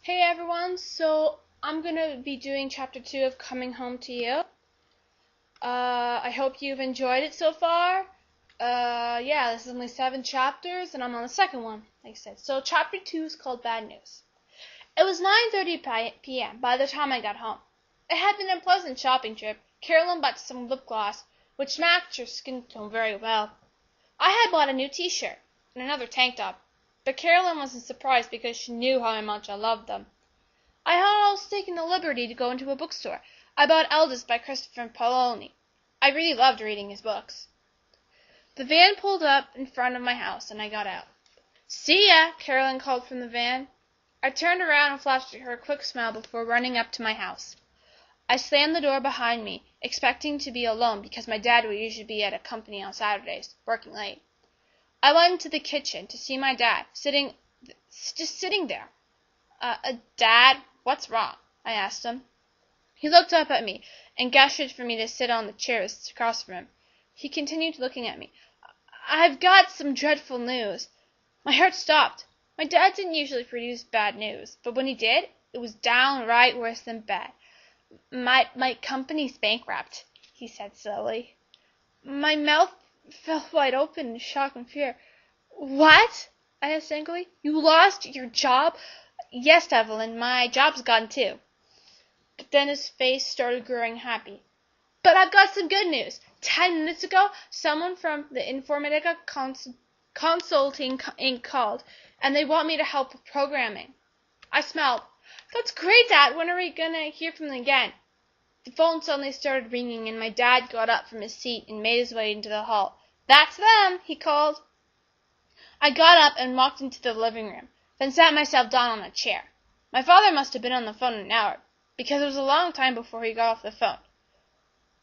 Hey everyone, so I'm gonna be doing chapter 2 of Coming Home to You. I hope you've enjoyed it so far. Yeah, this is only 7 chapters and I'm on the second one, like I said. So chapter 2 is called Bad News. It was 9:30 p.m. by the time I got home. It had been a pleasant shopping trip. Carolyn bought some lip gloss, which matched her skin tone very well. I had bought a new t-shirt and another tank top. But Carolyn wasn't surprised because she knew how much I loved them. I had also taken the liberty to go into a bookstore. I bought Eldest by Christopher Paolini. I really loved reading his books. The van pulled up in front of my house and I got out. "See ya," Carolyn called from the van. I turned around and flashed her a quick smile before running up to my house. I slammed the door behind me, expecting to be alone because my dad would usually be at a company on Saturdays, working late. I went into the kitchen to see my dad, just sitting there. Dad, what's wrong?" I asked him. He looked up at me and gestured for me to sit on the chair across from him. He continued looking at me. "I've got some dreadful news." My heart stopped. My dad didn't usually produce bad news, but when he did, it was downright worse than bad. My company's bankrupt," he said slowly. My mouth fell wide open in shock and fear. "What?" I asked angrily. "You lost your job?" "Yes, Evelyn, my job's gone too." But then his face started growing happy. "But I've got some good news. 10 minutes ago, someone from the Informatica Consulting Inc. called, and they want me to help with programming." I smiled. "That's great, Dad. When are we going to hear from them again?" The phone suddenly started ringing, and my dad got up from his seat and made his way into the hall. "That's them," he called. I got up and walked into the living room, then sat myself down on a chair. My father must have been on the phone an hour, because it was a long time before he got off the phone.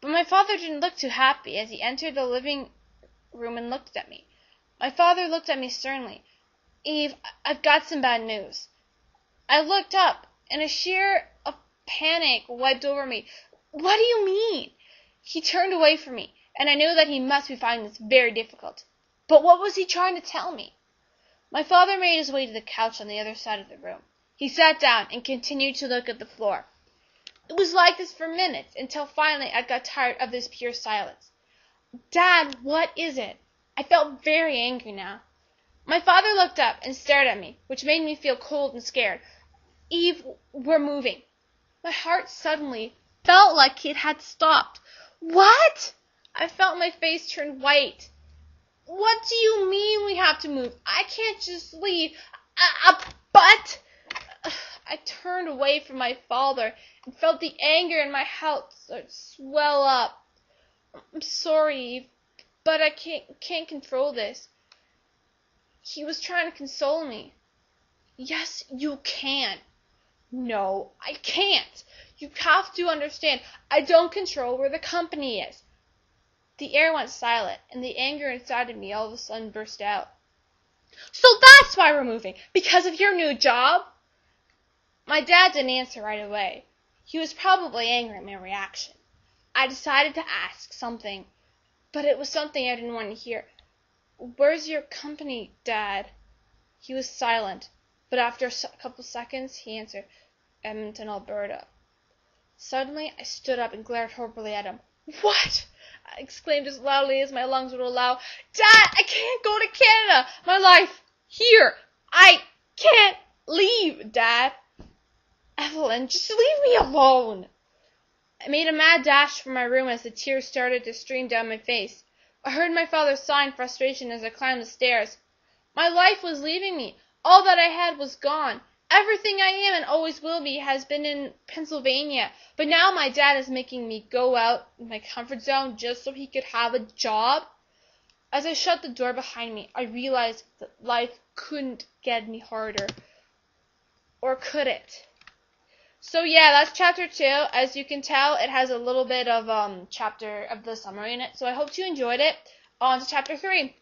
But my father didn't look too happy as he entered the living room and looked at me. My father looked at me sternly. "Eve, I've got some bad news." I looked up, and a sheer of panic wiped over me. "What do you mean?" He turned away from me, and I knew that he must be finding this very difficult. But what was he trying to tell me? My father made his way to the couch on the other side of the room. He sat down and continued to look at the floor. It was like this for minutes, until finally I got tired of this pure silence. "Dad, what is it?" I felt very angry now. My father looked up and stared at me, which made me feel cold and scared. "Eve, we're moving." My heart suddenly felt like it had stopped. "What?" I felt my face turn white. "What do you mean we have to move? I can't just leave. But..." I turned away from my father and felt the anger in my heart swell up. "I'm sorry, Eve, but I can't control this." He was trying to console me. "Yes, you can." "No, I can't. You have to understand, I don't control where the company is." The air went silent, and the anger inside of me all of a sudden burst out. "So that's why we're moving, because of your new job?" My dad didn't answer right away. He was probably angry at my reaction. I decided to ask something, but it was something I didn't want to hear. "Where's your company, Dad?" He was silent, but after a couple seconds, he answered, "Edmonton, Alberta." Suddenly, I stood up and glared horribly at him. "What?" I exclaimed as loudly as my lungs would allow. "Dad, I can't go to Canada. My life here. I can't leave, Dad." "Evelyn, just leave me alone." I made a mad dash for my room as the tears started to stream down my face. I heard my father sigh in frustration as I climbed the stairs. My life was leaving me. All that I had was gone. Everything I am and always will be has been in Pennsylvania, but now my dad is making me go out of my comfort zone just so he could have a job. As I shut the door behind me, I realized that life couldn't get any harder. Or could it? So yeah, that's chapter 2. As you can tell, it has a little bit of chapter of the summary in it, so I hope you enjoyed it. On to chapter 3.